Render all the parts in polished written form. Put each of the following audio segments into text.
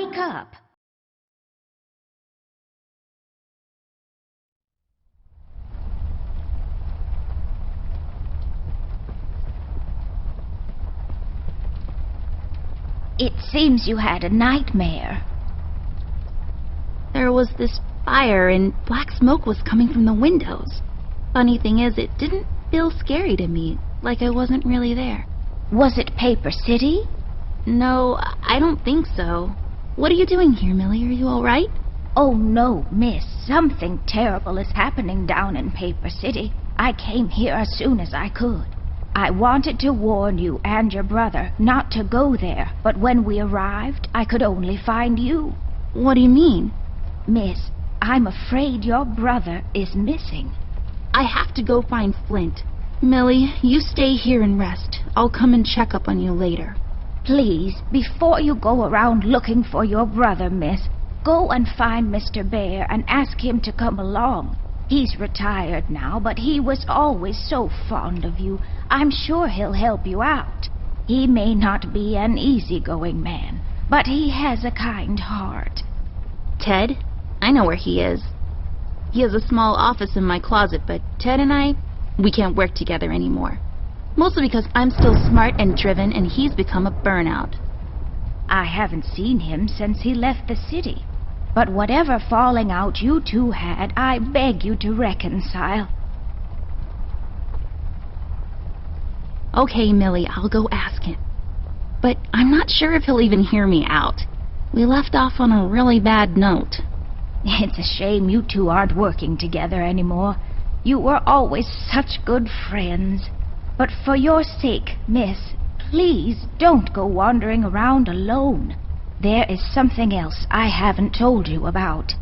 wake up! It seems you had a nightmare. There was this fire and black smoke was coming from the windows. Funny thing is, it didn't feel scary to me, like I wasn't really there. Was it Paper City? No, I don't think so. What are you doing here, Millie? Are you all right? Oh, no, miss. Something terrible is happening down in Paper City. I came here as soon as I could. I wanted to warn you and your brother not to go there, but when we arrived, I could only find you. What do you mean? Miss, I'm afraid your brother is missing. I have to go find Flint. Millie, you stay here and rest. I'll come and check up on you later. Please, before you go around looking for your brother, miss, go and find Mr. Bear and ask him to come along. He's retired now, but he was always so fond of you. I'm sure he'll help you out. He may not be an easygoing man, but he has a kind heart. Ted? I know where he is. He has a small office in my closet, but Ted and we can't work together anymore. Mostly because I'm still smart and driven, and he's become a burnout. I haven't seen him since he left the city. But whatever falling out you two had, I beg you to reconcile. Okay, Millie, I'll go ask him. But I'm not sure if he'll even hear me out. We left off on a really bad note. It's a shame you two aren't working together anymore. You were always such good friends. But for your sake, miss, please don't go wandering around alone. There is something else I haven't told you about.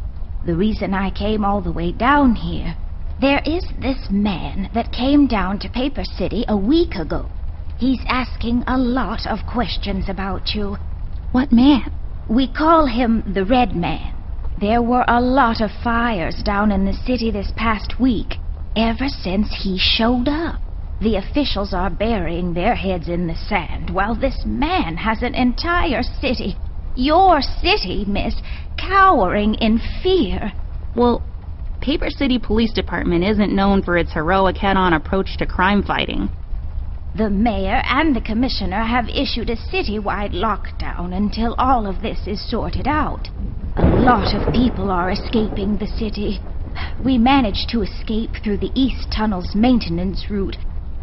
The reason I came all the way down here. There is this man that came down to Paper City a week ago. He's asking a lot of questions about you. What man? We call him the Red Man. There were a lot of fires down in the city this past week, ever since he showed up. The officials are burying their heads in the sand, while this man has an entire city, your city, miss, cowering in fear. Well, Paper City Police Department isn't known for its heroic head-on approach to crime fighting. The mayor and the commissioner have issued a citywide lockdown until all of this is sorted out. A lot of people are escaping the city. We managed to escape through the East Tunnel's maintenance route,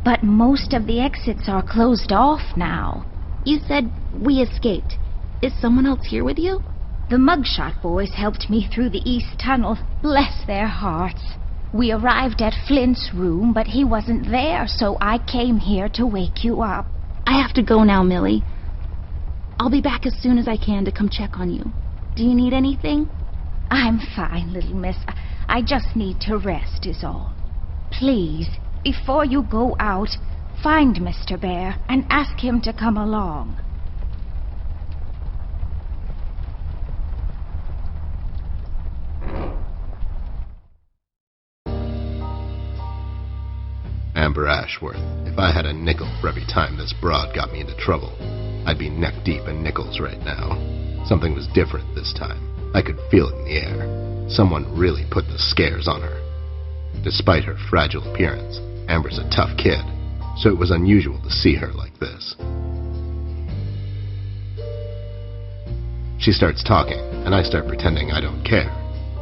but most of the exits are closed off now. You said we escaped. Is someone else here with you? The Mugshot boys helped me through the East Tunnel, bless their hearts. We arrived at Flint's room, but he wasn't there, so I came here to wake you up. I have to go now, Millie. I'll be back as soon as I can to come check on you. Do you need anything? I'm fine, little miss. I just need to rest is all. Please, before you go out, find Mr. Bear and ask him to come along. Amber Ashworth, if I had a nickel for every time this broad got me into trouble, I'd be neck deep in nickels right now. Something was different this time. I could feel it in the air. Someone really put the scares on her. Despite her fragile appearance, Amber's a tough kid, so it was unusual to see her like this. She starts talking, and I start pretending I don't care.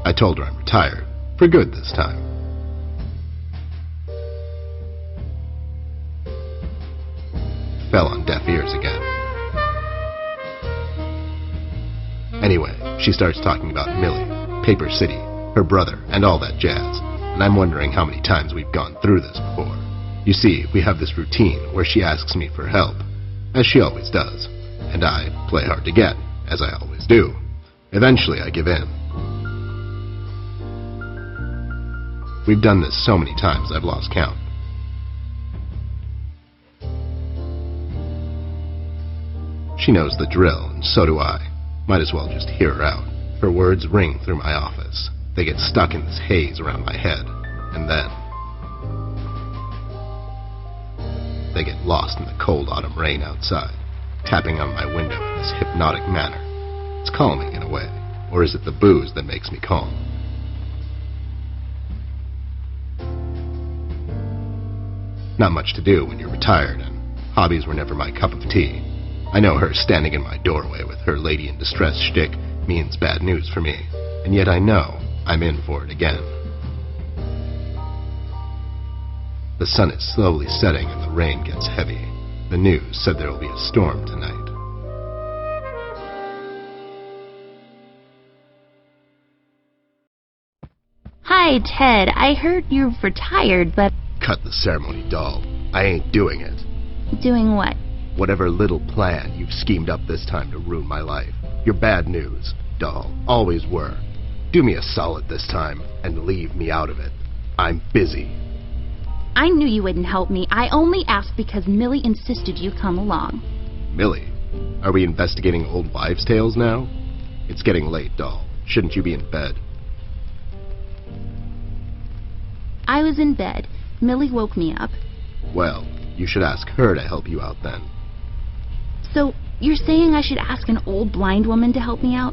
I told her I'm retired, for good this time. Fell on deaf ears again. Anyway, she starts talking about Millie, Paper City, her brother, and all that jazz, and I'm wondering how many times we've gone through this before. You see, we have this routine where she asks me for help, as she always does, and I play hard to get, as I always do. Eventually, I give in. We've done this so many times I've lost count. She knows the drill, and so do I. Might as well just hear her out. Her words ring through my office. They get stuck in this haze around my head, and then they get lost in the cold autumn rain outside, tapping on my window in this hypnotic manner. It's calming in a way. Or is it the booze that makes me calm? Not much to do when you're retired, and hobbies were never my cup of tea. I know her standing in my doorway with her lady in distress shtick means bad news for me, and yet I know I'm in for it again. The sun is slowly setting and the rain gets heavy. The news said there will be a storm tonight. Hi, Ted. I heard you've retired, but... Cut the ceremony, doll. I ain't doing it. Doing what? Whatever little plan you've schemed up this time to ruin my life. You're bad news, doll. Always were. Do me a solid this time and leave me out of it. I'm busy. I knew you wouldn't help me. I only asked because Millie insisted you come along. Millie? Are we investigating old wives' tales now? It's getting late, doll. Shouldn't you be in bed? I was in bed. Millie woke me up. Well, you should ask her to help you out then. So, you're saying I should ask an old blind woman to help me out?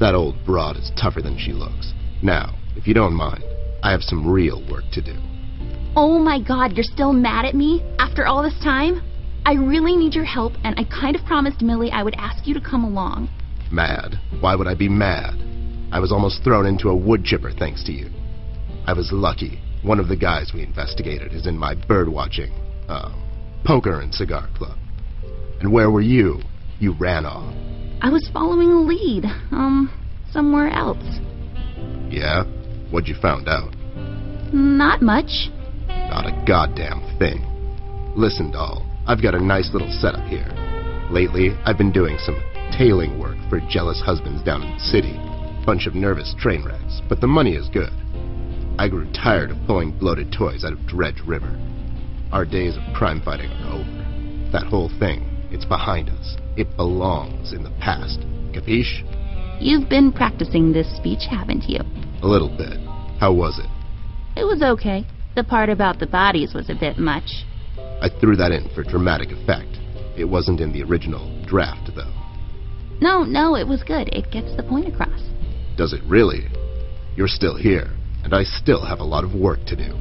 That old broad is tougher than she looks. Now, if you don't mind, I have some real work to do. Oh my God, you're still mad at me? After all this time? I really need your help, and I kind of promised Millie I would ask you to come along. Mad? Why would I be mad? I was almost thrown into a wood chipper thanks to you. I was lucky. One of the guys we investigated is in my bird-watching, poker and cigar club. And where were you? You ran off. I was following a lead, somewhere else. Yeah? What'd you found out? Not much. Not a goddamn thing. Listen, doll, I've got a nice little setup here. Lately, I've been doing some tailing work for jealous husbands down in the city. Bunch of nervous train wrecks, but the money is good. I grew tired of pulling bloated toys out of Dredge River. Our days of crime fighting are over. That whole thing, it's behind us. It belongs in the past. Capiche? You've been practicing this speech, haven't you? A little bit. How was it? It was okay. The part about the bodies was a bit much. I threw that in for dramatic effect. It wasn't in the original draft, though. No, it was good. It gets the point across. Does it really? You're still here, and I still have a lot of work to do.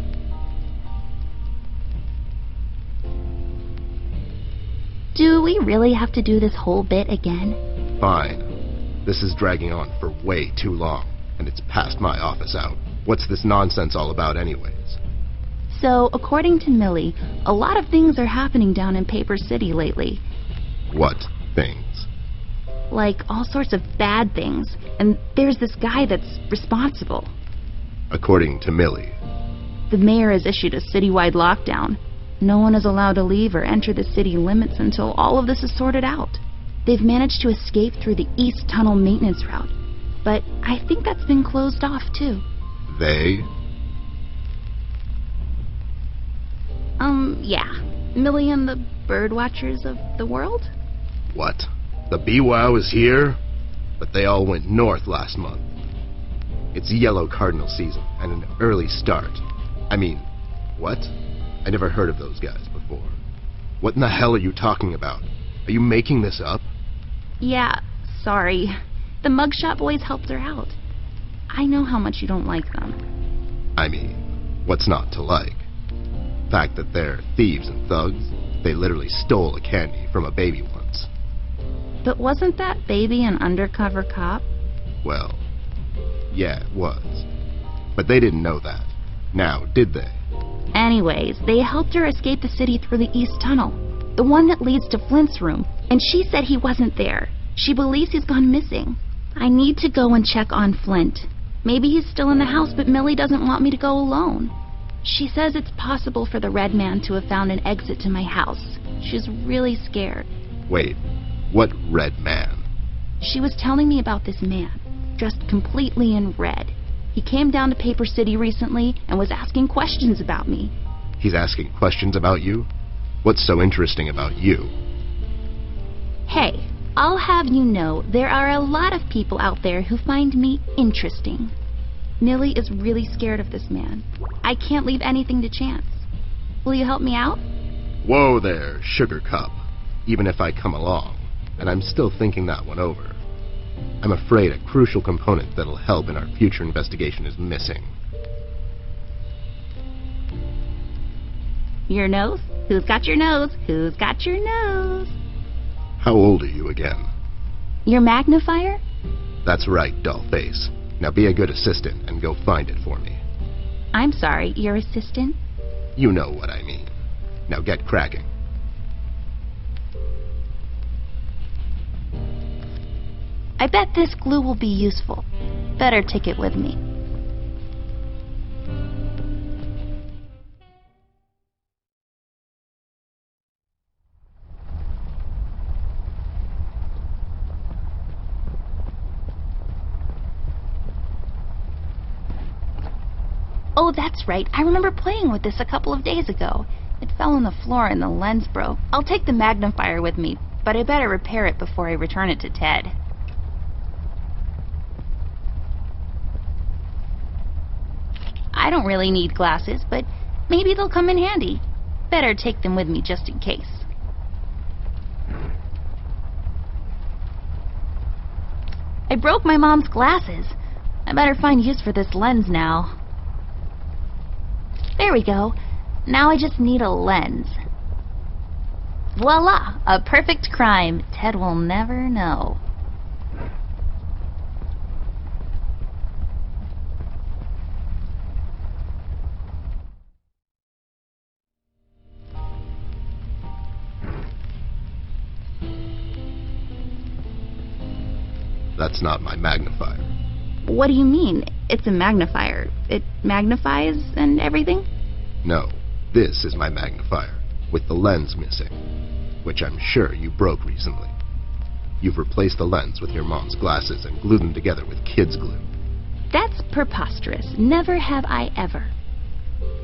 Do we really have to do this whole bit again? Fine. This is dragging on for way too long, and it's past my office out. What's this nonsense all about anyways? So, according to Millie, a lot of things are happening down in Paper City lately. What things? Like all sorts of bad things, and there's this guy that's responsible. According to Millie. The mayor has issued a citywide lockdown. No one is allowed to leave or enter the city limits until all of this is sorted out. They've managed to escape through the East Tunnel maintenance route, but I think that's been closed off too. They? Yeah. Millie and the birdwatchers of the world? What? The BWOW is here? But they all went north last month. It's yellow cardinal season and an early start. I mean, what? I never heard of those guys before. What in the hell are you talking about? Are you making this up? Yeah, sorry. The mugshot boys helped her out. I know how much you don't like them. I mean, what's not to like? The fact that they're thieves and thugs? They literally stole a candy from a baby once. But wasn't that baby an undercover cop? Well, yeah, it was. But they didn't know that. Now, did they? Anyways, they helped her escape the city through the East Tunnel, the one that leads to Flint's room, and she said he wasn't there. She believes he's gone missing. I need to go and check on Flint. Maybe he's still in the house, but Millie doesn't want me to go alone. She says it's possible for the Red Man to have found an exit to my house. She's really scared. Wait, what Red Man? She was telling me about this man, dressed completely in red. He came down to Paper City recently and was asking questions about me. He's asking questions about you? What's so interesting about you? Hey, I'll have you know there are a lot of people out there who find me interesting. Millie is really scared of this man. I can't leave anything to chance. Will you help me out? Whoa there, sugar cup. Even if I come along, and I'm still thinking that one over. I'm afraid a crucial component that'll help in our future investigation is missing. Your nose? Who's got your nose? Who's got your nose? How old are you again? Your magnifier? That's right, dollface. Now be a good assistant and go find it for me. I'm sorry, your assistant? You know what I mean. Now get cracking. I bet this glue will be useful. Better take it with me. Oh, that's right. I remember playing with this a couple of days ago. It fell on the floor and the lens broke. I'll take the magnifier with me, but I better repair it before I return it to Ted. I don't really need glasses, but maybe they'll come in handy. Better take them with me just in case. I broke my mom's glasses. I better find use for this lens now. There we go. Now I just need a lens. Voila! A perfect crime. Ted will never know. That's not my magnifier. What do you mean? It's a magnifier. It magnifies and everything? No, this is my magnifier, with the lens missing, which I'm sure you broke recently. You've replaced the lens with your mom's glasses and glued them together with kids' glue. That's preposterous. Never have I ever.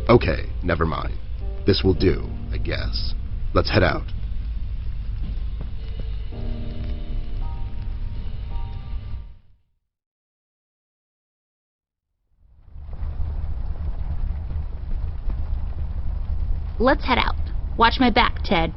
Okay, never mind. This will do, I guess. Let's head out. Let's head out. Watch my back, Ted.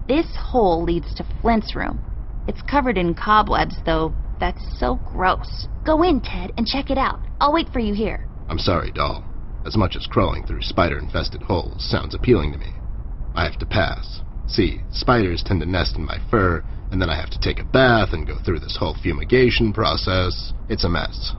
This hole leads to Flint's room. It's covered in cobwebs, though. That's so gross. Go in, Ted, and check it out. I'll wait for you here. I'm sorry, doll. As much as crawling through spider-infested holes sounds appealing to me, I have to pass. See, spiders tend to nest in my fur, and then I have to take a bath and go through this whole fumigation process. It's a mess.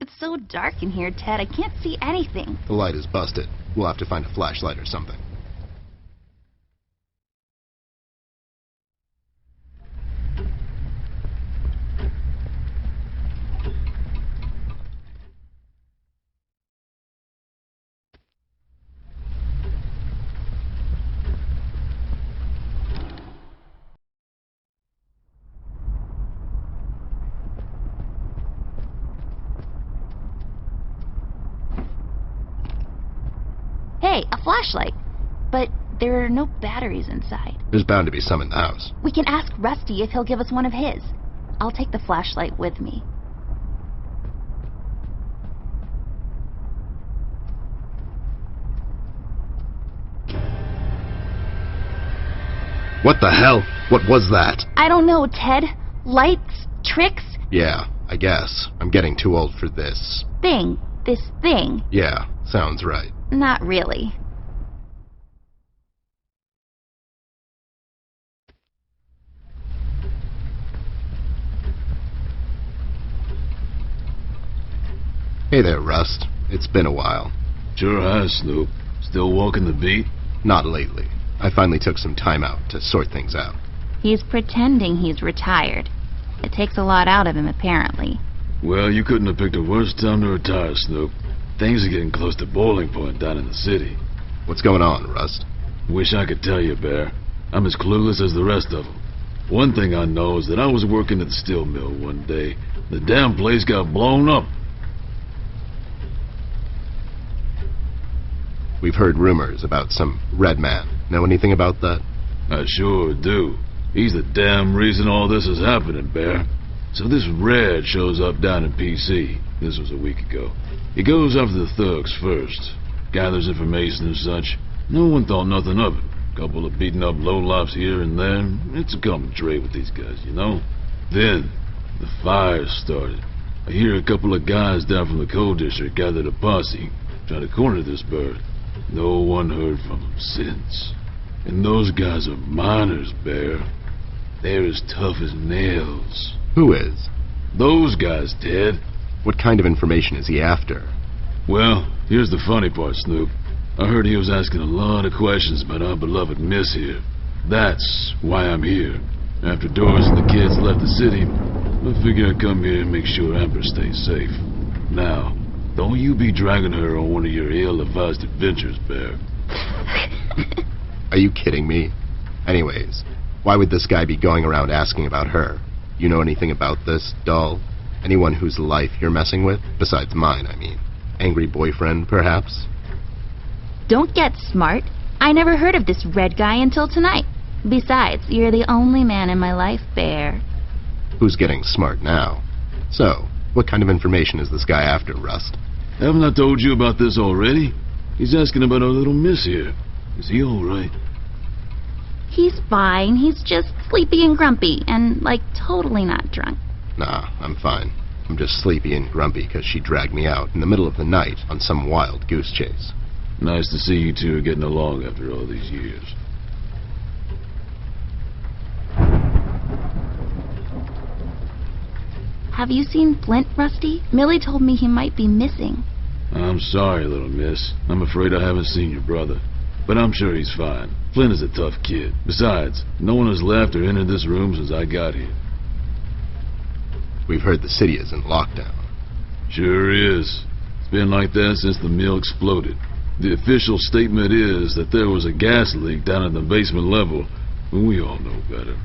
It's so dark in here, Ted. I can't see anything. The light is busted. We'll have to find a flashlight or something. Hey, a flashlight. But there are no batteries inside. There's bound to be some in the house. We can ask Rusty if he'll give us one of his. I'll take the flashlight with me. What the hell? What was that? I don't know, Ted. Lights? Tricks? Yeah, I guess. I'm getting too old for this. This thing. Yeah, sounds right. Not really. Hey there, Rust. It's been a while. Sure has, Snoop. Still walking the beat? Not lately. I finally took some time out to sort things out. He's pretending he's retired. It takes a lot out of him, apparently. Well, you couldn't have picked a worse time to retire, Snoop. Things are getting close to boiling point down in the city. What's going on, Rust? Wish I could tell you, Bear. I'm as clueless as the rest of them. One thing I know is that I was working at the steel mill one day. The damn place got blown up. We've heard rumors about some red man. Know anything about that? I sure do. He's the damn reason all this is happening, Bear. So this Red shows up down in PC. This was a week ago. He goes after the thugs first. Gathers information and such. No one thought nothing of it. Couple of beaten up lowlifes here and there. It's a common trait with these guys, you know? Then, the fire started. I hear a couple of guys down from the coal district gathered a posse. Try to corner this bird. No one heard from them since. And those guys are miners, Bear. They're as tough as nails. Who is? Those guys, Ted. What kind of information is he after? Well, here's the funny part, Snoop. I heard he was asking a lot of questions about our beloved Miss here. That's why I'm here. After Doris and the kids left the city, I figured I'd come here and make sure Amber stays safe. Now, don't you be dragging her on one of your ill-advised adventures, Bear. Are you kidding me? Anyways, why would this guy be going around asking about her? You know anything about this, doll? Anyone whose life you're messing with? Besides mine, I mean. Angry boyfriend, perhaps? Don't get smart. I never heard of this Red guy until tonight. Besides, you're the only man in my life, Bear. Who's getting smart now? So, what kind of information is this guy after, Rust? Haven't I told you about this already? He's asking about our little Miss here. Is he all right? He's fine. He's just sleepy and grumpy and, like, totally not drunk. Nah, I'm fine. I'm just sleepy and grumpy because she dragged me out in the middle of the night on some wild goose chase. Nice to see you two are getting along after all these years. Have you seen Flint, Rusty? Millie told me he might be missing. I'm sorry, little miss. I'm afraid I haven't seen your brother. But I'm sure he's fine. Flint is a tough kid. Besides, no one has left or entered this room since I got here. We've heard the city is in lockdown. Sure is. It's been like that since the mill exploded. The official statement is that there was a gas leak down at the basement level, but we all know better.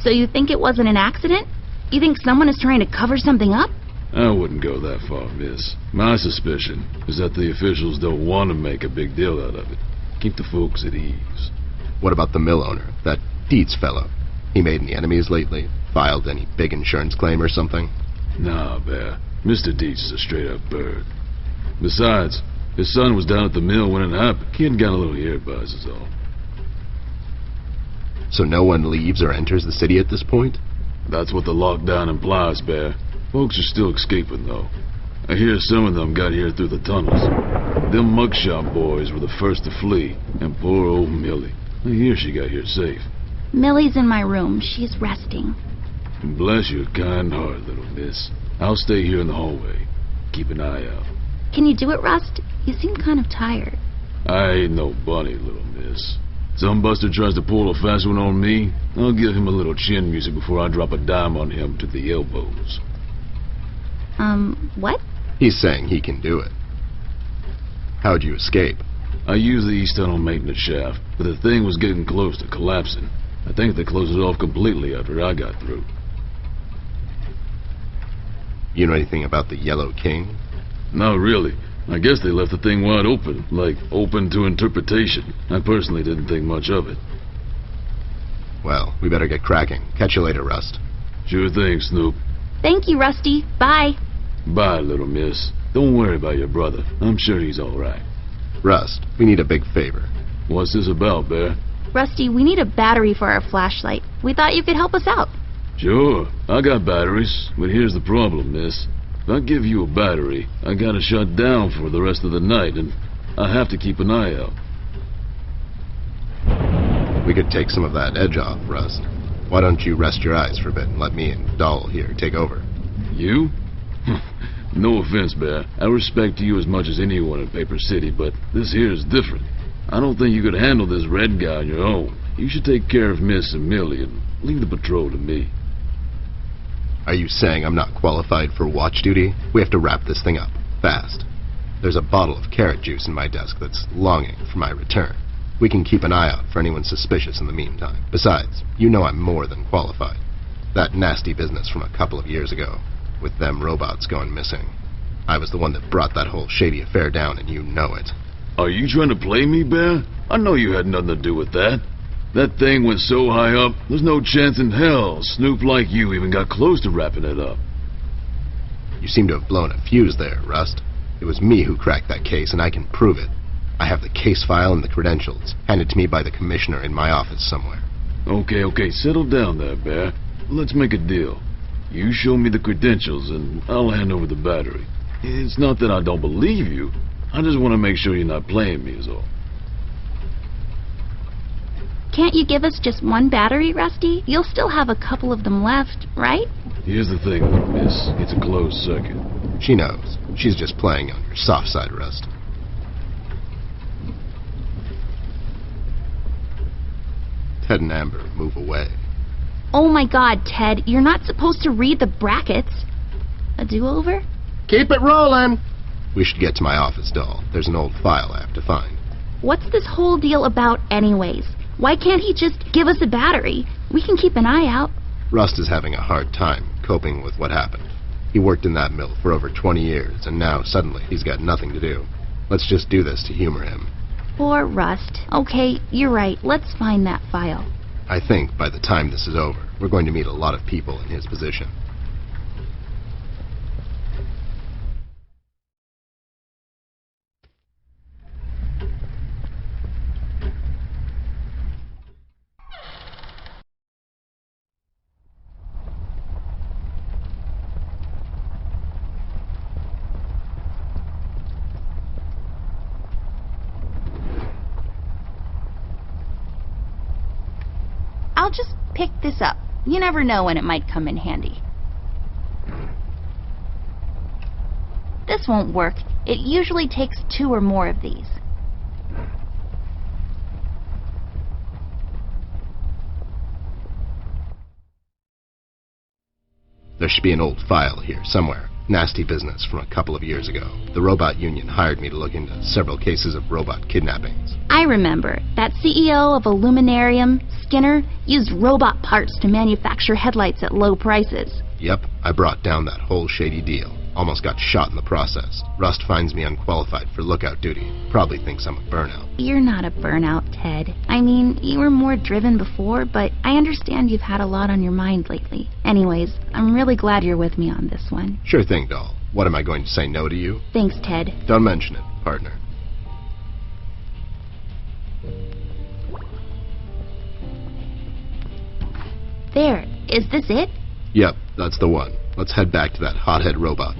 So you think it wasn't an accident? You think someone is trying to cover something up? I wouldn't go that far, miss. My suspicion is that the officials don't want to make a big deal out of it. Keep the folks at ease. What about the mill owner, that Dietz fellow? He made any enemies lately? Filed any big insurance claim or something? Nah, Bear. Mr. Dietz is a straight-up bird. Besides, his son was down at the mill when it happened. Kid got a little ear buzz is all. So no one leaves or enters the city at this point? That's what the lockdown implies, Bear. Folks are still escaping, though. I hear some of them got here through the tunnels. Them mugshot boys were the first to flee, and poor old Millie. I hear she got here safe. Millie's in my room. She's resting. Bless your kind heart, little miss. I'll stay here in the hallway. Keep an eye out. Can you do it, Rust? You seem kind of tired. I ain't no bunny, little miss. Some buster tries to pull a fast one on me, I'll give him a little chin music before I drop a dime on him to the elbows. What? He's saying he can do it. How'd you escape? I used the east tunnel maintenance shaft, but the thing was getting close to collapsing. I think they closed it off completely after I got through. You know anything about the Yellow King? Not really. I guess they left the thing wide open, like open to interpretation. I personally didn't think much of it. Well, we better get cracking. Catch you later, Rust. Sure thing, Snoop. Thank you, Rusty. Bye. Bye, little miss. Don't worry about your brother. I'm sure he's all right. Rust, we need a big favor. What's this about, Bear? Rusty, we need a battery for our flashlight. We thought you could help us out. Sure, I got batteries, but here's the problem, miss. If I give you a battery, I gotta shut down for the rest of the night, and I have to keep an eye out. We could take some of that edge off, Rust. Why don't you rest your eyes for a bit and let me and Doll here take over? You? No offense, Bear. I respect you as much as anyone in Paper City, but this here is different. I don't think you could handle this red guy on your own. You should take care of Miss and Millie and leave the patrol to me. Are you saying I'm not qualified for watch duty? We have to wrap this thing up, fast. There's a bottle of carrot juice in my desk that's longing for my return. We can keep an eye out for anyone suspicious in the meantime. Besides, you know I'm more than qualified. That nasty business from a couple of years ago, with them robots going missing. I was the one that brought that whole shady affair down, and you know it. Are you trying to play me, Bear? I know you had nothing to do with that. That thing went so high up, there's no chance in hell Snoop like you even got close to wrapping it up. You seem to have blown a fuse there, Rust. It was me who cracked that case, and I can prove it. I have the case file and the credentials, handed to me by the commissioner in my office somewhere. Okay, settle down there, Bear. Let's make a deal. You show me the credentials, and I'll hand over the battery. It's not that I don't believe you. I just want to make sure you're not playing me is all. Can't you give us just one battery, Rusty? You'll still have a couple of them left, right? Here's the thing, miss. It's a closed circuit. She knows. She's just playing on your soft side, Rust. Ted and Amber move away. Oh my God, Ted, you're not supposed to read the brackets. A do-over? Keep it rolling! We should get to my office, Doll. There's an old file I have to find. What's this whole deal about anyways? Why can't he just give us a battery? We can keep an eye out. Rust is having a hard time coping with what happened. He worked in that mill for over 20 years, and now suddenly he's got nothing to do. Let's just do this to humor him. Poor Rust. Okay, you're right. Let's find that file. I think by the time this is over, we're going to meet a lot of people in his position. I'll just pick this up. You never know when it might come in handy. This won't work. It usually takes 2 or more of these. There should be an old file here somewhere. Nasty business from a couple of years ago. The robot union hired me to look into several cases of robot kidnappings. I remember. That CEO of Illuminarium, Skinner, used robot parts to manufacture headlights at low prices. Yep, I brought down that whole shady deal. Almost got shot in the process. Rust finds me unqualified for lookout duty. Probably thinks I'm a burnout. You're not a burnout, Ted. I mean, you were more driven before, but I understand you've had a lot on your mind lately. Anyways, I'm really glad you're with me on this one. Sure thing, Doll. What, am I going to say no to you? Thanks, Ted. Don't mention it, partner. There. Is this it? Yep, that's the one. Let's head back to that hothead robot.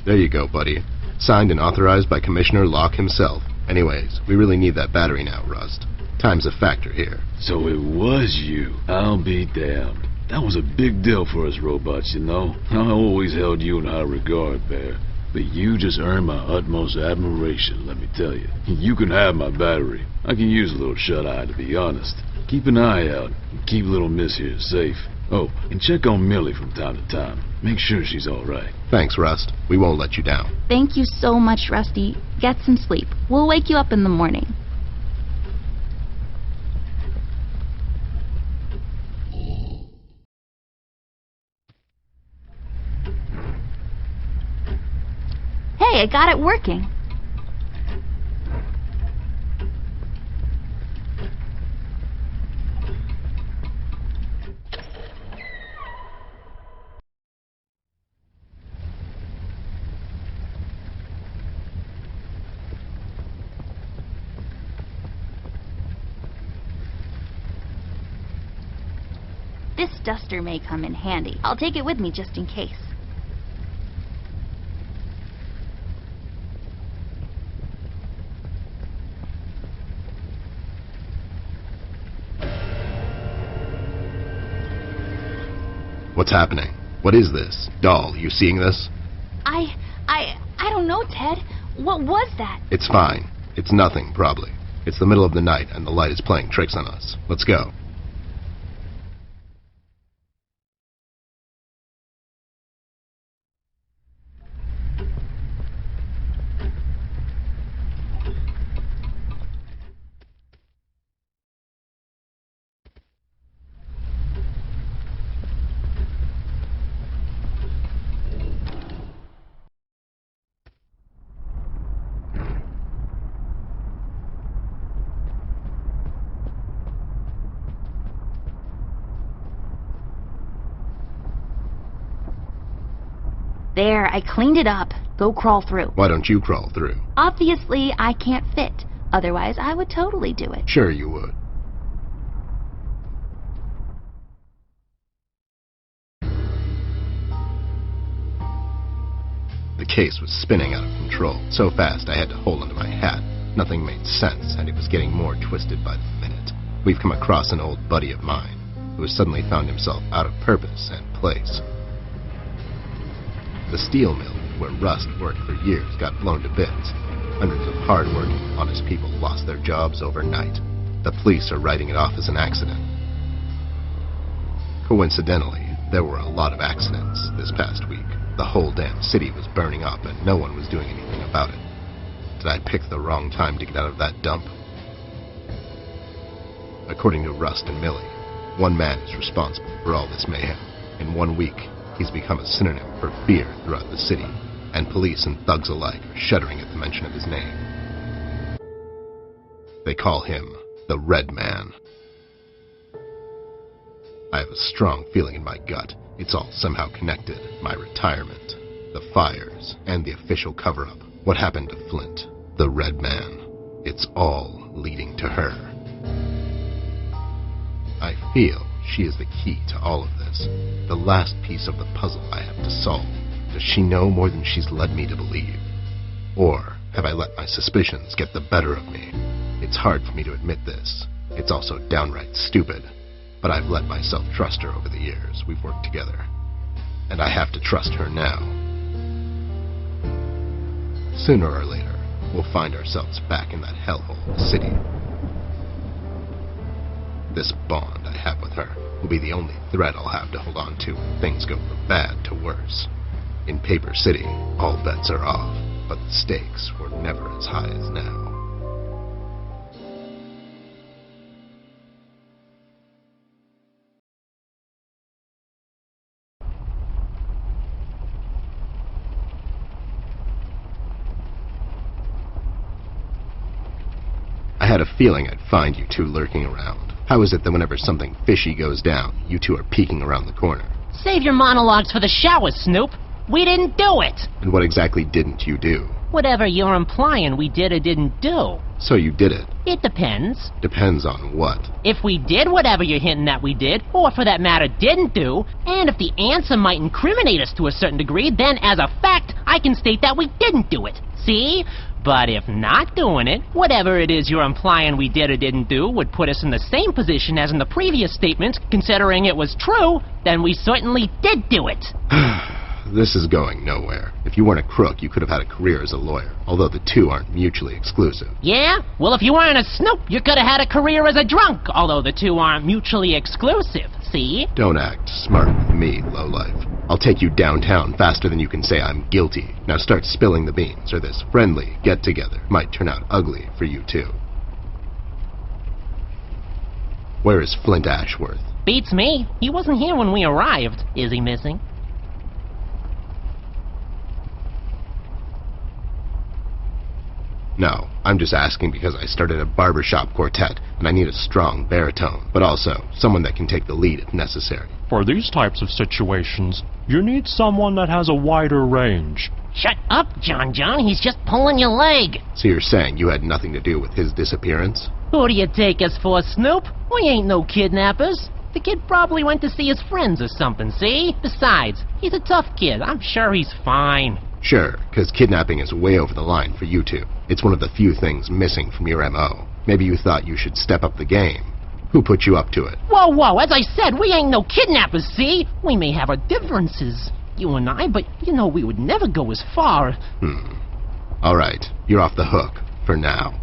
There you go, buddy. Signed and authorized by Commissioner Locke himself. Anyways, we really need that battery now, Rust. Time's a factor here. So it was you. I'll be damned. That was a big deal for us robots, you know. I always held you in high regard, Bear. But you just earned my utmost admiration, let me tell you. You can have my battery. I can use a little shut-eye, to be honest. Keep an eye out and keep little Miss here safe. Oh, and check on Millie from time to time. Make sure she's all right. Thanks, Rust. We won't let you down. Thank you so much, Rusty. Get some sleep. We'll wake you up in the morning. Hey, I got it working. This duster may come in handy. I'll take it with me just in case. What's happening? What is this? Doll, you seeing this? I don't know, Ted. What was that? It's fine. It's nothing, probably. It's the middle of the night, and the light is playing tricks on us. Let's go. There, I cleaned it up. Go crawl through. Why don't you crawl through? Obviously, I can't fit. Otherwise, I would totally do it. Sure you would. The case was spinning out of control. So fast I had to hold onto my hat. Nothing made sense, and it was getting more twisted by the minute. We've come across an old buddy of mine who has suddenly found himself out of purpose and place. The steel mill where Rust worked for years got blown to bits. Hundreds of hard-working, honest people lost their jobs overnight. The police are writing it off as an accident. Coincidentally, there were a lot of accidents this past week. The whole damn city was burning up and no one was doing anything about it. Did I pick the wrong time to get out of that dump? According to Rust and Millie, one man is responsible for all this mayhem. In 1 week, he's become a synonym for fear throughout the city, and police and thugs alike are shuddering at the mention of his name. They call him the Red Man. I have a strong feeling in my gut. It's all somehow connected. My retirement, the fires, and the official cover-up. What happened to Flint, the Red Man. It's all leading to her. I feel she is the key to all of this. The last piece of the puzzle I have to solve. Does she know more than she's led me to believe? Or have I let my suspicions get the better of me? It's hard for me to admit this. It's also downright stupid. But I've let myself trust her over the years we've worked together. And I have to trust her now. Sooner or later, we'll find ourselves back in that hellhole of a city. This bond I have with her will be the only thread I'll have to hold on to when things go from bad to worse. In Paper City, all bets are off, but the stakes were never as high as now. I had a feeling I'd find you two lurking around. How is it that whenever something fishy goes down, you two are peeking around the corner? Save your monologues for the shower, Snoop. We didn't do it. And what exactly didn't you do? Whatever you're implying we did or didn't do. So you did it. It depends. Depends on what? If we did whatever you're hinting that we did, or for that matter didn't do, and if the answer might incriminate us to a certain degree, then as a fact, I can state that we didn't do it. See? But if not doing it, whatever it is you're implying we did or didn't do would put us in the same position as in the previous statement, considering it was true, then we certainly did do it. This is going nowhere. If you weren't a crook, you could have had a career as a lawyer, although the two aren't mutually exclusive. Yeah? Well, if you weren't a snoop, you could have had a career as a drunk, although the two aren't mutually exclusive. See? Don't act smart with me, lowlife. I'll take you downtown faster than you can say I'm guilty. Now start spilling the beans, or this friendly get-together might turn out ugly for you too. Where is Flint Ashworth? Beats me. He wasn't here when we arrived. Is he missing? No, I'm just asking because I started a barbershop quartet, and I need a strong baritone, but also someone that can take the lead if necessary. For these types of situations, you need someone that has a wider range. Shut up, John. He's just pulling your leg. So you're saying you had nothing to do with his disappearance? Who do you take us for, Snoop? We ain't no kidnappers. The kid probably went to see his friends or something, see? Besides, he's a tough kid. I'm sure he's fine. Sure, because kidnapping is way over the line for you two. It's one of the few things missing from your M.O. Maybe you thought you should step up the game. Who put you up to it? Whoa, whoa, as I said, we ain't no kidnappers, see? We may have our differences, you and I, but you know we would never go as far. All right, you're off the hook, for now.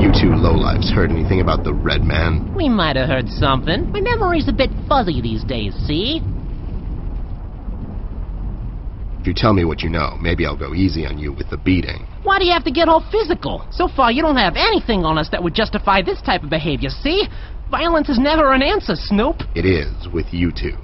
You two lowlifes heard anything about the Red Man? We might have heard something. My memory's a bit fuzzy these days, see? If you tell me what you know, maybe I'll go easy on you with the beating. Why do you have to get all physical? So far, you don't have anything on us that would justify this type of behavior, see? Violence is never an answer, Snoop. It is with you two.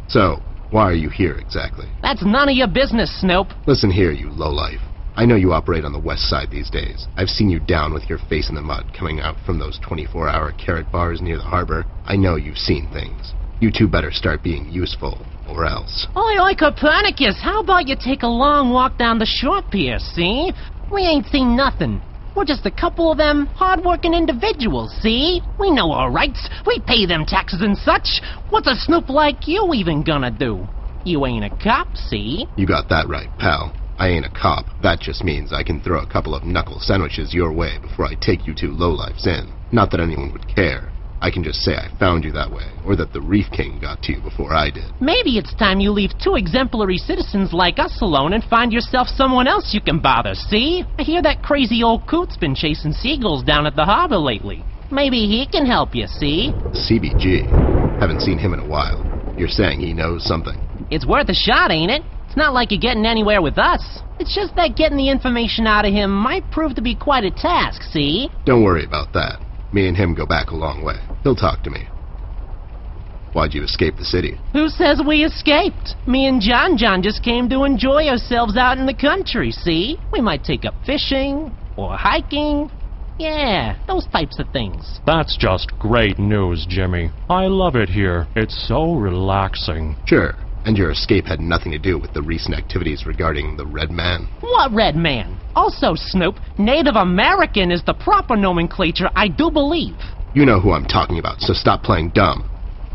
So, why are you here exactly? That's none of your business, Snoop. Listen here, you lowlife. I know you operate on the west side these days. I've seen you down with your face in the mud coming out from those 24-hour carrot bars near the harbor. I know you've seen things. You two better start being useful, or else. Oi, Copernicus, how about you take a long walk down the shore pier, see? We ain't seen nothing. We're just a couple of them hard-working individuals, see? We know our rights. We pay them taxes and such. What's a snoop like you even gonna do? You ain't a cop, see? You got that right, pal. I ain't a cop. That just means I can throw a couple of knuckle sandwiches your way before I take you two lowlifes in. Not that anyone would care. I can just say I found you that way, or that the Reef King got to you before I did. Maybe it's time you leave two exemplary citizens like us alone and find yourself someone else you can bother, see? I hear that crazy old coot's been chasing seagulls down at the harbor lately. Maybe he can help you, see? CBG. Haven't seen him in a while. You're saying he knows something? It's worth a shot, ain't it? It's not like you're getting anywhere with us. It's just that getting the information out of him might prove to be quite a task, see? Don't worry about that. Me and him go back a long way. He'll talk to me. Why'd you escape the city? Who says we escaped? Me and John just came to enjoy ourselves out in the country, see? We might take up fishing, or hiking. Yeah, those types of things. That's just great news, Jimmy. I love it here. It's so relaxing. Sure, and your escape had nothing to do with the recent activities regarding the Red Man. What Red Man? Also, Snoop, Native American is the proper nomenclature, I do believe. You know who I'm talking about, so stop playing dumb.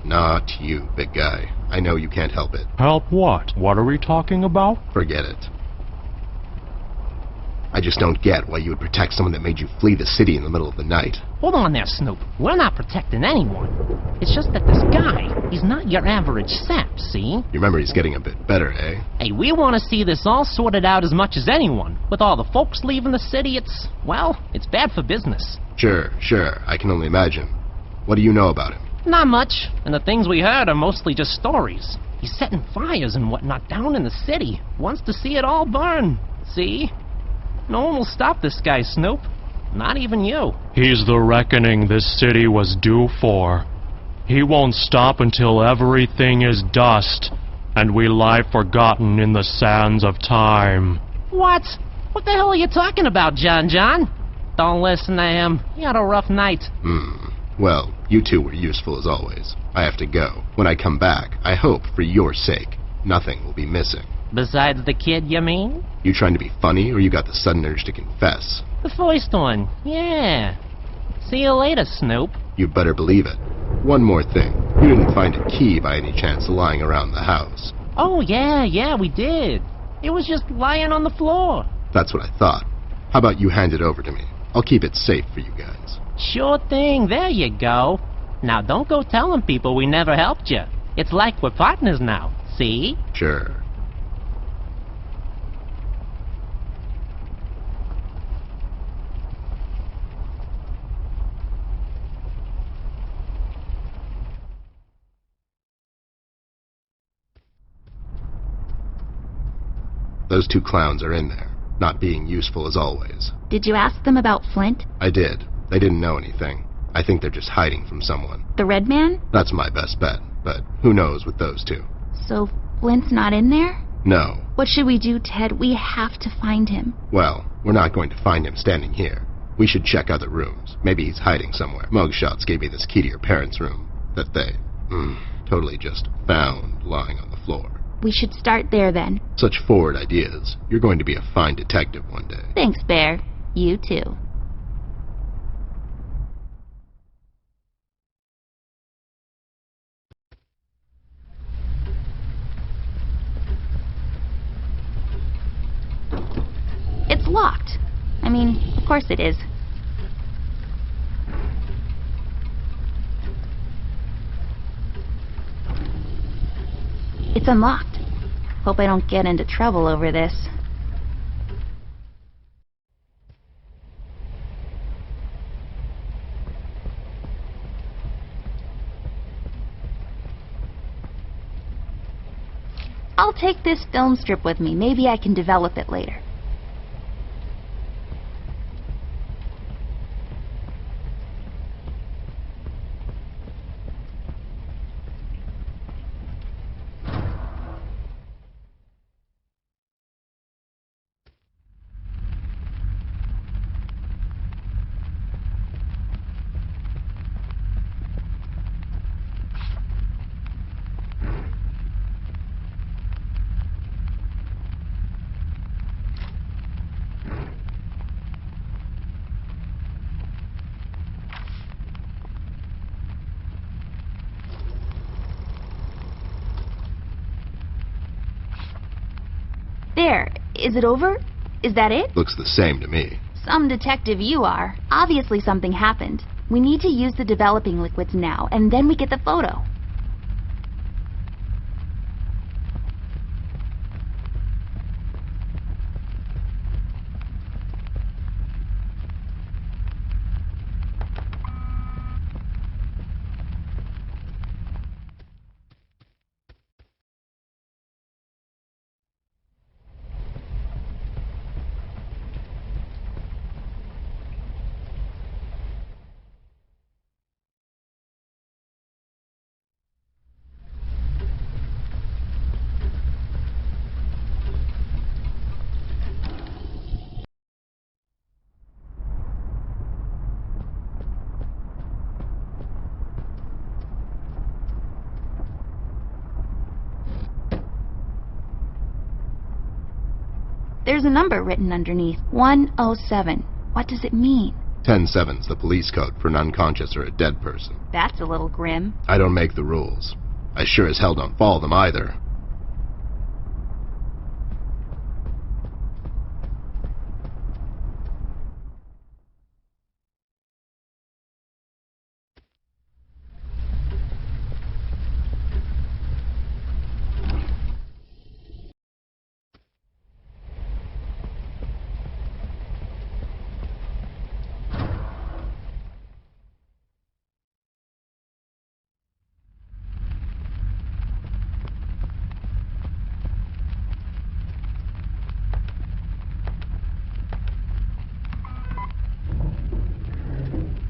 Not you, big guy. I know you can't help it. Help what? What are we talking about? Forget it. I just don't get why you would protect someone that made you flee the city in the middle of the night. Hold on there, Snoop. We're not protecting anyone. It's just that this guy, he's not your average sap, see? Your memory's getting a bit better, eh? Hey, we want to see this all sorted out as much as anyone. With all the folks leaving the city, it's bad for business. Sure. I can only imagine. What do you know about him? Not much, and the things we heard are mostly just stories. He's setting fires and whatnot down in the city. Wants to see it all burn, see? No one will stop this guy, Snoop. Not even you. He's the reckoning this city was due for. He won't stop until everything is dust, and we lie forgotten in the sands of time. What? What the hell are you talking about, John? Don't listen to him. He had a rough night. Well, you two were useful as always. I have to go. When I come back, I hope, for your sake, nothing will be missing. Besides the kid, you mean? You trying to be funny, or you got the sudden urge to confess? The first one, yeah. See you later, Snoop. You better believe it. One more thing. You didn't find a key by any chance lying around the house? Oh, yeah, we did. It was just lying on the floor. That's what I thought. How about you hand it over to me? I'll keep it safe for you guys. Sure thing, there you go. Now don't go telling people we never helped you. It's like we're partners now, see? Sure. Those two clowns are in there, not being useful as always. Did you ask them about Flint? I did. They didn't know anything. I think they're just hiding from someone. The Red Man? That's my best bet, but who knows with those two. So Flint's not in there? No. What should we do, Ted? We have to find him. Well, we're not going to find him standing here. We should check other rooms. Maybe he's hiding somewhere. Mugshots gave me this key to your parents' room that they, totally just found lying on the floor. We should start there then. Such forward ideas. You're going to be a fine detective one day. Thanks, Bear. You too. locked. I mean, of course it is. It's unlocked. Hope I don't get into trouble over this. I'll take this film strip with me. Maybe I can develop it later. There. Is it over? Is that it? Looks the same to me. Some detective you are. Obviously something happened. We need to use the developing liquids now, and then we get the photo. There's a number written underneath. 107. What does it mean? 10-7's the police code for an unconscious or a dead person. That's a little grim. I don't make the rules. I sure as hell don't follow them either.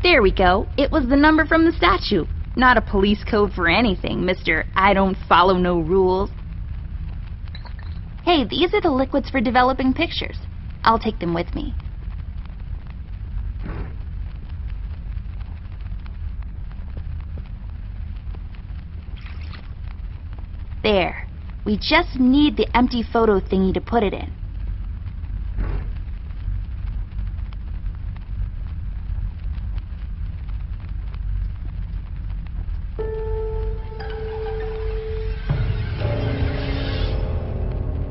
There we go. It was the number from the statue. Not a police code for anything, Mr. I don't follow no rules. Hey, these are the liquids for developing pictures. I'll take them with me. There. We just need the empty photo thingy to put it in.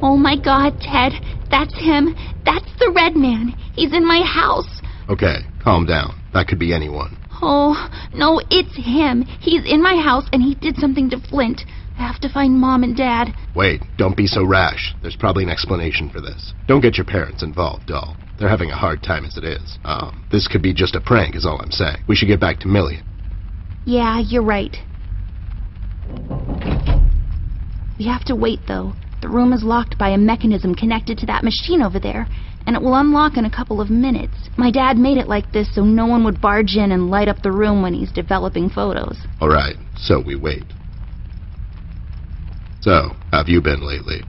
Oh my God, Ted. That's him. That's the red man. He's in my house. Okay, calm down. That could be anyone. Oh, no, it's him. He's in my house and he did something to Flint. I have to find Mom and Dad. Wait, don't be so rash. There's probably an explanation for this. Don't get your parents involved, doll. They're having a hard time as it is. This could be just a prank is all I'm saying. We should get back to Millie. Yeah, you're right. We have to wait, though. The room is locked by a mechanism connected to that machine over there, and it will unlock in a couple of minutes. My dad made it like this so no one would barge in and light up the room when he's developing photos. All right, so we wait. So, how have you been lately?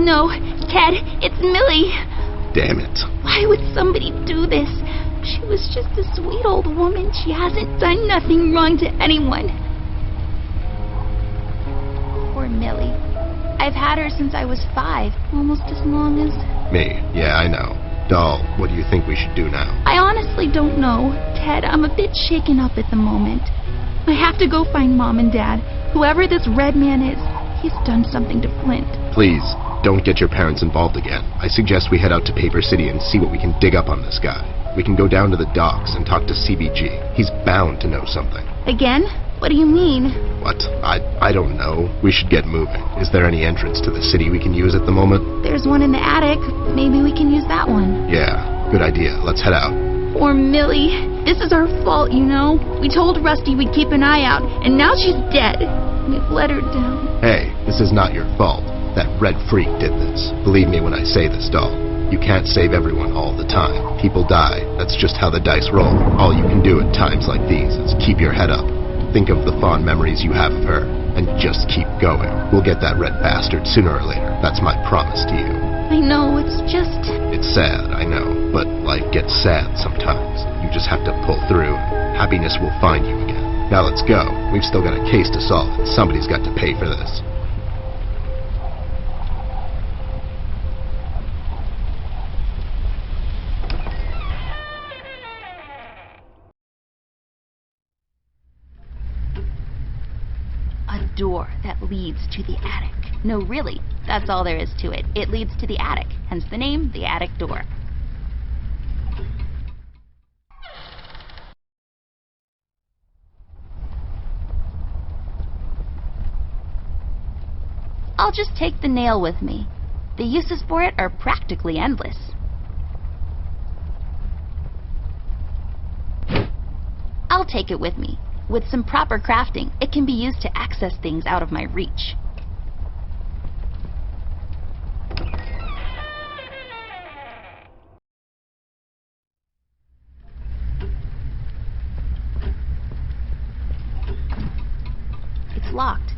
no, Ted, it's Millie. Damn it. Why would somebody do this? She was just a sweet old woman. She hasn't done nothing wrong to anyone. Poor Millie. I've had her since I was 5, almost as long as... Me, yeah, I know. Doll, what do you think we should do now? I honestly don't know. Ted, I'm a bit shaken up at the moment. I have to go find Mom and Dad. Whoever this red man is, he's done something to Flint. Please, don't get your parents involved again. I suggest we head out to Paper City and see what we can dig up on this guy. We can go down to the docks and talk to CBG. He's bound to know something. Again? What do you mean? What? I don't know. We should get moving. Is there any entrance to the city we can use at the moment? There's one in the attic. Maybe we can use that one. Yeah, good idea. Let's head out. Poor Millie. This is our fault, you know. We told Rusty we'd keep an eye out, and now she's dead. We've let her down. Hey, this is not your fault. That red freak did this. Believe me when I say this, doll. You can't save everyone all the time. People die. That's just how the dice roll. All you can do at times like these is keep your head up. Think of the fond memories you have of her, and just keep going. We'll get that red bastard sooner or later. That's my promise to you. I know, it's just... It's sad, I know, but life gets sad sometimes. You just have to pull through, and happiness will find you again. Now let's go. We've still got a case to solve, and somebody's got to pay for this. Door that leads to the attic. No, really, that's all there is to it. It leads to the attic, hence the name, the attic door. I'll just take the nail with me. The uses for it are practically endless. I'll take it with me. With some proper crafting, it can be used to access things out of my reach. It's locked.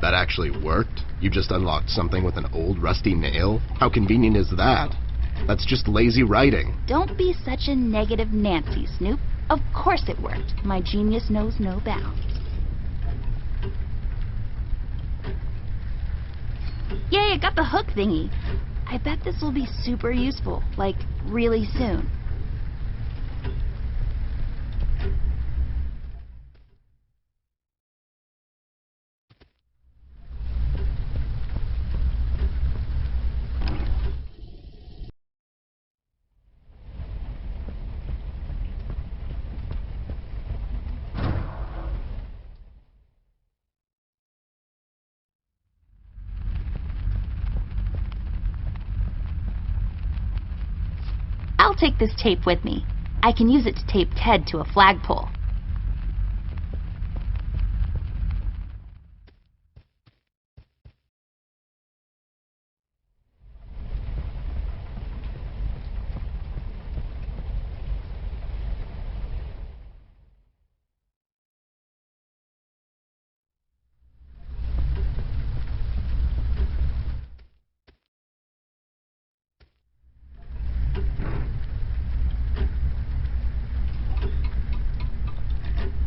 That actually worked? You just unlocked something with an old rusty nail? How convenient is that? That's just lazy writing. Don't be such a negative Nancy, Snoop. Of course it worked. My genius knows no bounds. Yay, I got the hook thingy. I bet this will be super useful, like really soon. I'll take this tape with me. I can use it to tape Ted to a flagpole.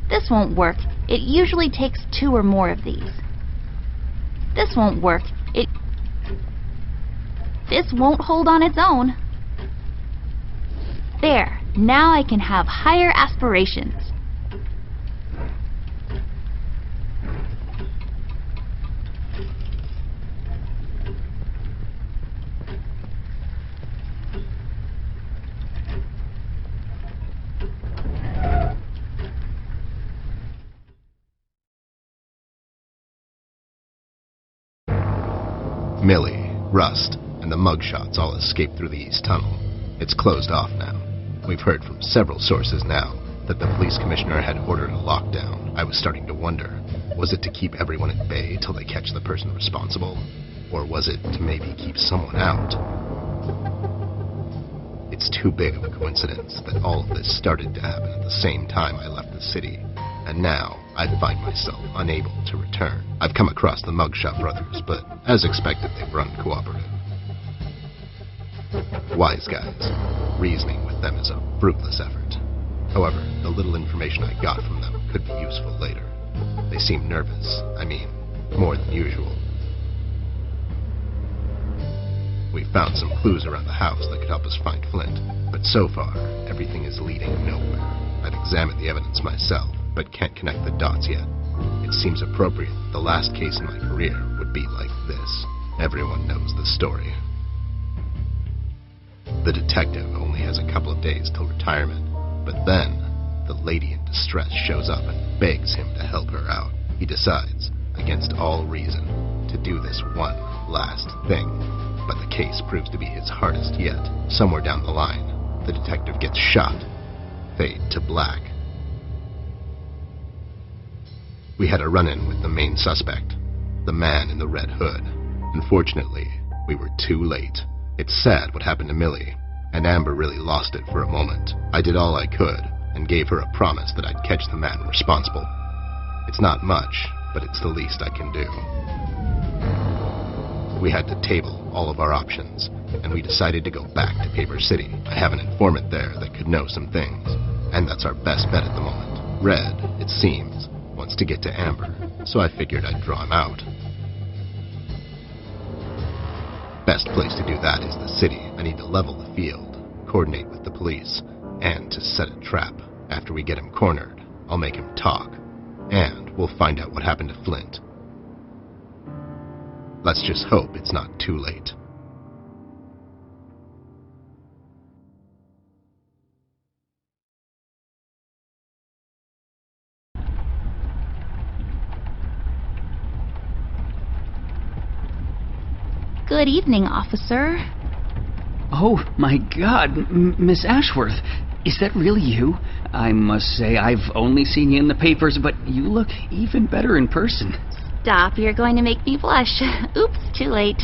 This won't work. It usually takes 2 or more of these. This won't work. This won't hold on its own. There. Now I can have higher aspirations. Millie, Rust, and the mugshots all escaped through the east tunnel. It's closed off now. We've heard from several sources now that the police commissioner had ordered a lockdown. I was starting to wonder, was it to keep everyone at bay till they catch the person responsible? Or was it to maybe keep someone out? It's too big of a coincidence that all of this started to happen at the same time I left the city, and now I find myself unable to return. I've come across the Mugshot brothers, but as expected, they've run cooperative. Wise guys. Reasoning with them is a fruitless effort. However, the little information I got from them could be useful later. They seem nervous. I mean, more than usual. We found some clues around the house that could help us find Flint, but so far, everything is leading nowhere. I've examined the evidence myself, but can't connect the dots yet. It seems appropriate that the last case in my career would be like this. Everyone knows the story. The detective only has a couple of days till retirement, but then, the lady in distress shows up and begs him to help her out. He decides, against all reason, to do this one last thing. But the case proves to be his hardest yet. Somewhere down the line, the detective gets shot. Fade to black. We had a run-in with the main suspect, the man in the red hood. Unfortunately, we were too late. It's sad what happened to Millie, and Amber really lost it for a moment. I did all I could, and gave her a promise that I'd catch the man responsible. It's not much, but it's the least I can do. We had to table all of our options, and we decided to go back to Paper City. I have an informant there that could know some things, and that's our best bet at the moment. Red, it seems, wants to get to Amber, so I figured I'd draw him out. Best place to do that is the city. I need to level the field, coordinate with the police, and to set a trap. After we get him cornered, I'll make him talk, and we'll find out what happened to Flint. Let's just hope it's not too late. Good evening, officer. Oh, my God, Miss Ashworth. Is that really you? I must say, I've only seen you in the papers, but you look even better in person. Stop, you're going to make me blush. Oops, too late.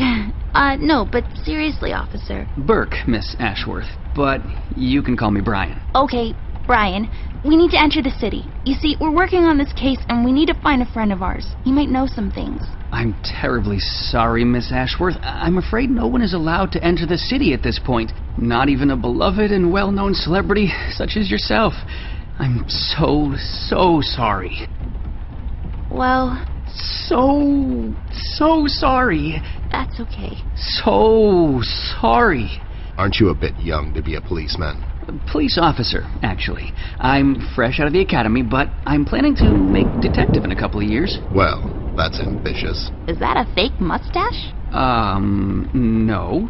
No, but seriously, officer. Burke, Miss Ashworth, but you can call me Brian. Okay, Brian, we need to enter the city. You see, we're working on this case, and we need to find a friend of ours. He might know some things. I'm terribly sorry, Miss Ashworth. I'm afraid no one is allowed to enter the city at this point. Not even a beloved and well-known celebrity such as yourself. I'm so sorry. Well... So sorry. That's okay. So sorry. Aren't you a bit young to be a policeman? Police officer, actually. I'm fresh out of the academy, but I'm planning to make detective in a couple of years. Well, that's ambitious. Is that a fake mustache? No.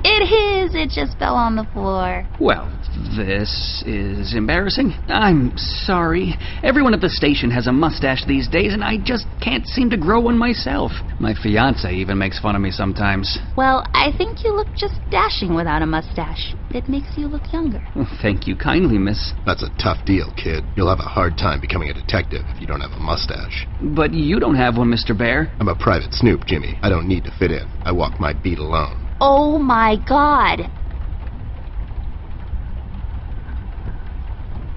It is! It just fell on the floor. Well, this is embarrassing. I'm sorry. Everyone at the station has a mustache these days, and I just can't seem to grow one myself. My fiancé even makes fun of me sometimes. Well, I think you look just dashing without a mustache. It makes you look younger. Well, thank you kindly, miss. That's a tough deal, kid. You'll have a hard time becoming a detective if you don't have a mustache. But you don't have one, Mr. Bear. I'm a private snoop, Jimmy. I don't need to fit in. I walk my beat alone. Oh my God!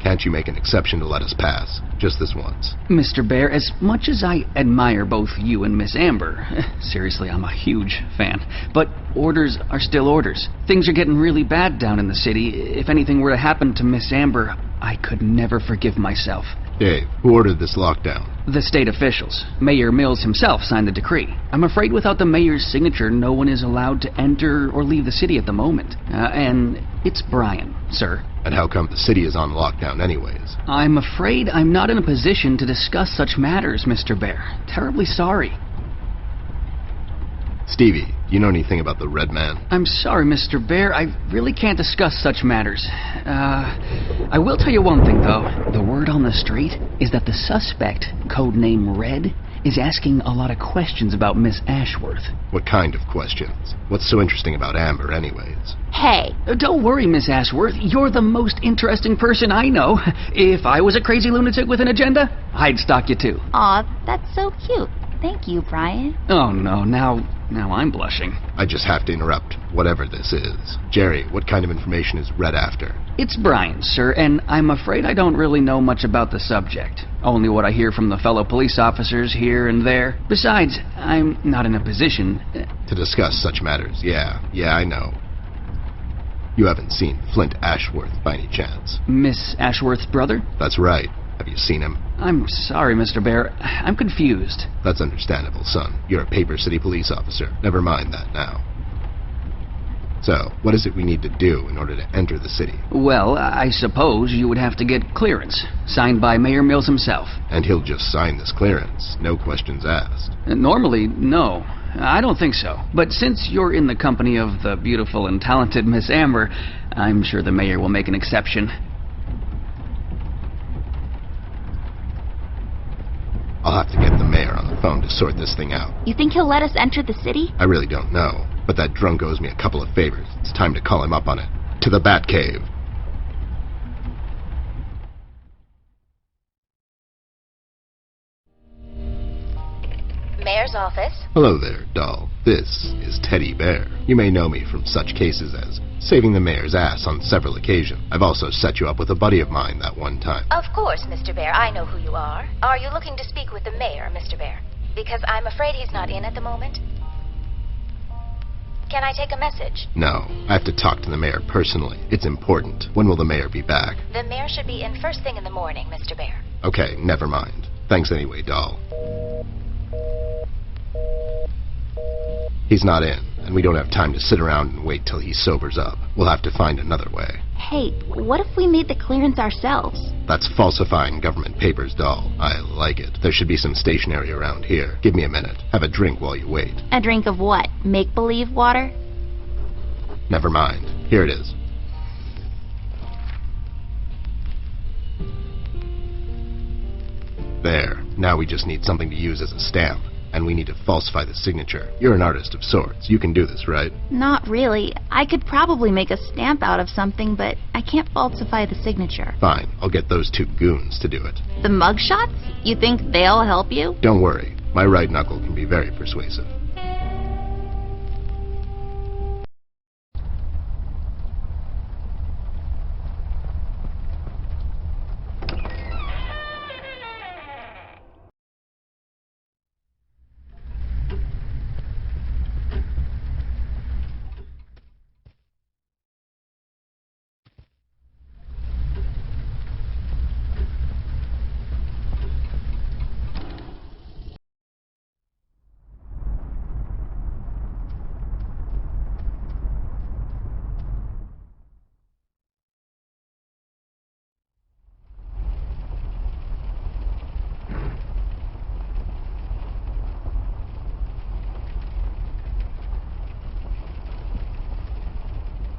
Can't you make an exception to let us pass? Just this once. Mr. Bear, as much as I admire both you and Miss Amber, seriously, I'm a huge fan, but orders are still orders. Things are getting really bad down in the city. If anything were to happen to Miss Amber, I could never forgive myself. Dave, who ordered this lockdown? The state officials. Mayor Mills himself signed the decree. I'm afraid without the mayor's signature, no one is allowed to enter or leave the city at the moment. And it's Brian, sir. And how come the city is on lockdown anyways? I'm afraid I'm not in a position to discuss such matters, Mr. Bear. Terribly sorry. Stevie, do you know anything about the Red Man? I'm sorry, Mr. Bear. I really can't discuss such matters. I will tell you one thing, though. The word on the street is that the suspect, codename Red, is asking a lot of questions about Miss Ashworth. What kind of questions? What's so interesting about Amber anyways? Hey! Don't worry, Miss Ashworth. You're the most interesting person I know. If I was a crazy lunatic with an agenda, I'd stalk you too. Aw, that's so cute. Thank you, Brian. Oh, no. Now Now I'm blushing. I just have to interrupt, whatever this is. Jerry, what kind of information is Red after? It's Brian, sir, and I'm afraid I don't really know much about the subject. Only what I hear from the fellow police officers here and there. Besides, I'm not in a position... To discuss such matters, yeah, I know. You haven't seen Flint Ashworth by any chance? Miss Ashworth's brother? That's right. Have you seen him? I'm sorry, Mr. Bear. I'm confused. That's understandable, son. You're a Paper City police officer. Never mind that now. So, what is it we need to do in order to enter the city? Well, I suppose you would have to get clearance, signed by Mayor Mills himself. And he'll just sign this clearance, no questions asked. Normally, no. I don't think so. But since you're in the company of the beautiful and talented Miss Amber, I'm sure the mayor will make an exception. I'll have to get the mayor on the phone to sort this thing out. You think he'll let us enter the city? I really don't know, but that drunk owes me a couple of favors. It's time to call him up on it. To the Batcave. Mayor's office. Hello there, doll. This is Teddy Bear. You may know me from such cases as saving the mayor's ass on several occasions. I've also set you up with a buddy of mine that one time. Of course, Mr. Bear. I know who you are. Are you looking to speak with the mayor, Mr. Bear? Because I'm afraid he's not in at the moment. Can I take a message? No, I have to talk to the mayor personally. It's important. When will the mayor be back? The mayor should be in first thing in the morning, Mr. Bear. Okay, never mind. Thanks anyway, doll. He's not in, and we don't have time to sit around and wait till he sobers up. We'll have to find another way. Hey, what if we made the clearance ourselves? That's falsifying government papers, doll. I like it. There should be some stationery around here. Give me a minute. Have a drink while you wait. A drink of what? Make-believe water? Never mind. Here it is. There. Now we just need something to use as a stamp. And we need to falsify the signature. You're an artist of sorts. You can do this, right? Not really. I could probably make a stamp out of something, but I can't falsify the signature. Fine. I'll get those two goons to do it. The mugshots? You think they'll help you? Don't worry. My right knuckle can be very persuasive.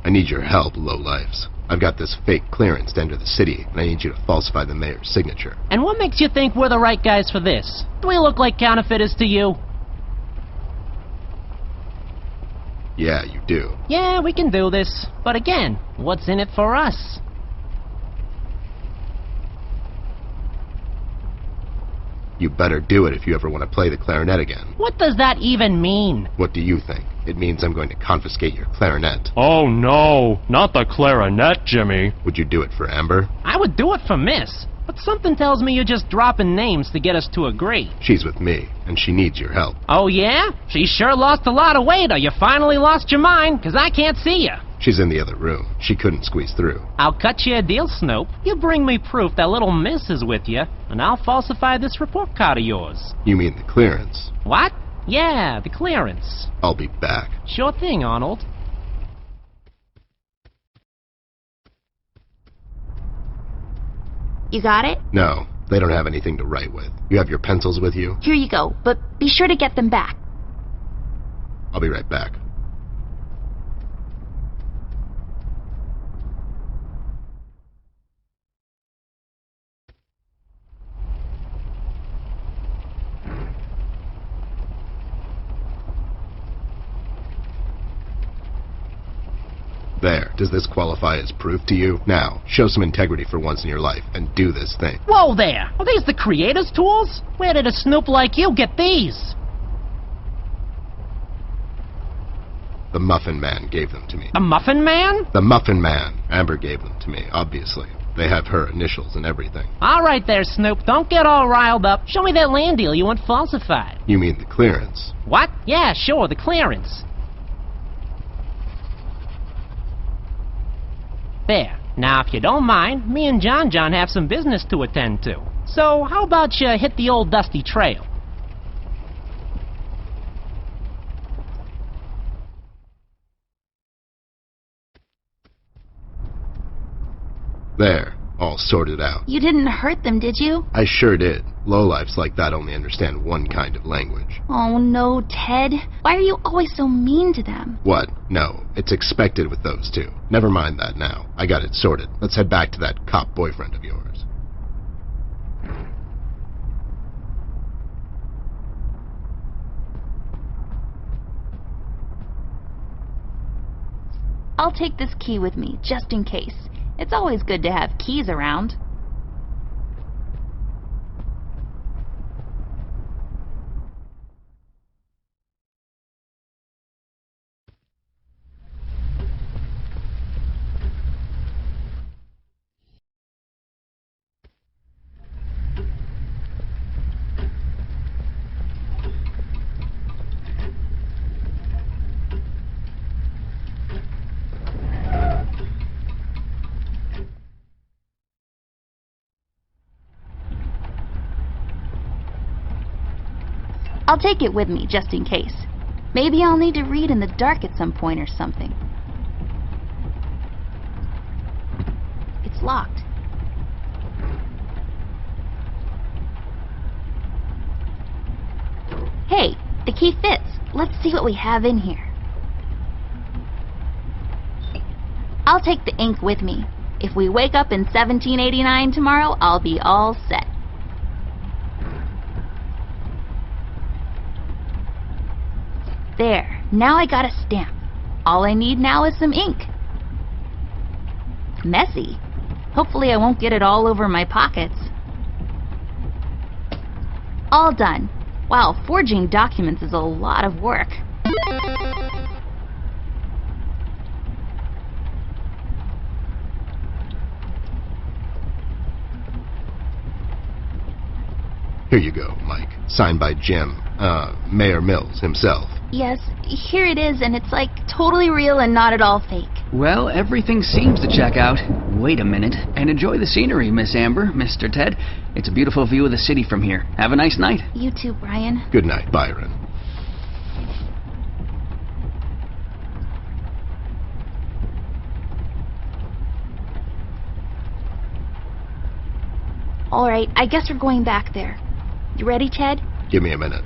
I need your help, lowlifes. I've got this fake clearance to enter the city, and I need you to falsify the mayor's signature. And what makes you think we're the right guys for this? Do we look like counterfeiters to you? Yeah, you do. Yeah, we can do this. But again, what's in it for us? You better do it if you ever want to play the clarinet again. What does that even mean? What do you think? It means I'm going to confiscate your clarinet. Oh no, not the clarinet, Jimmy. Would you do it for Amber? I would do it for Miss, but something tells me you're just dropping names to get us to agree. She's with me, and she needs your help. Oh yeah? She sure lost a lot of weight, or you finally lost your mind, 'cause I can't see you. She's in the other room. She couldn't squeeze through. I'll cut you a deal, Snoop. You bring me proof that little Miss is with you, and I'll falsify this report card of yours. You mean the clearance? What? Yeah, the clearance. I'll be back. Sure thing, Arnold. You got it? No, they don't have anything to write with. You have your pencils with you? Here you go, but be sure to get them back. I'll be right back. There. Does this qualify as proof to you? Now, show some integrity for once in your life and do this thing. Whoa there! Are these the creator's tools? Where did a snoop like you get these? The Muffin Man gave them to me. The Muffin Man? The Muffin Man. Amber gave them to me, obviously. They have her initials and everything. All right there, Snoop. Don't get all riled up. Show me that land deal you want falsified. You mean the clearance? What? Yeah, sure, the clearance. There. Now, if you don't mind, me and John have some business to attend to. So, how about you hit the old dusty trail? There. All sorted out. You didn't hurt them, did you? I sure did. Lowlifes like that only understand one kind of language. Oh, no, Ted. Why are you always so mean to them? What? No. It's expected with those two. Never mind that now. I got it sorted. Let's head back to that cop boyfriend of yours. I'll take this key with me, just in case. It's always good to have keys around. I'll take it with me, just in case. Maybe I'll need to read in the dark at some point or something. It's locked. Hey, the key fits. Let's see what we have in here. I'll take the ink with me. If we wake up in 1789 tomorrow, I'll be all set. There, now I got a stamp. All I need now is some ink. Messy. Hopefully I won't get it all over my pockets. All done. Wow, forging documents is a lot of work. Here you go, Mike. Signed by Jim, Mayor Mills himself. Yes, here it is, and it's like totally real and not at all fake. Well, everything seems to check out. Wait a minute, and enjoy the scenery, Miss Amber, Mr. Ted. It's a beautiful view of the city from here. Have a nice night. You too, Brian. Good night, Byron. All right, I guess we're going back there. You ready, Ted? Give me a minute.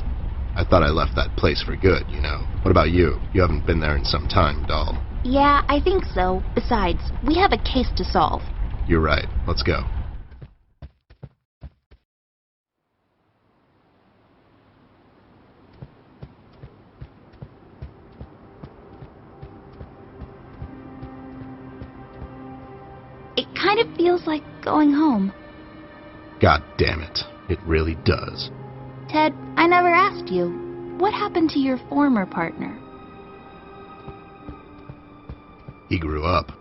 I thought I left that place for good, you know. What about you? You haven't been there in some time, doll. Yeah, I think so. Besides, we have a case to solve. You're right. Let's go. It kind of feels like going home. God damn it. It really does. Ted, I never asked you. What happened to your former partner? He grew up.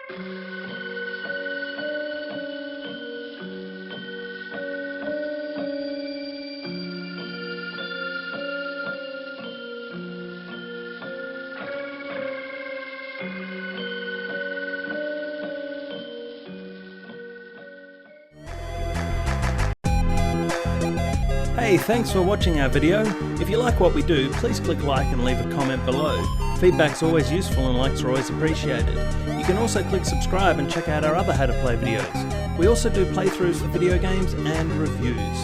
Hey, thanks for watching our video. If you like what we do, please click like and leave a comment below. Feedback's always useful and likes are always appreciated. You can also click subscribe and check out our other How to Play videos. We also do playthroughs for video games and reviews.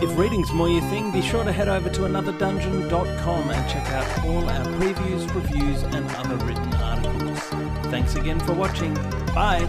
If reading's more your thing, be sure to head over to anotherdungeon.com and check out all our previews, reviews and other written articles. Thanks again for watching. Bye!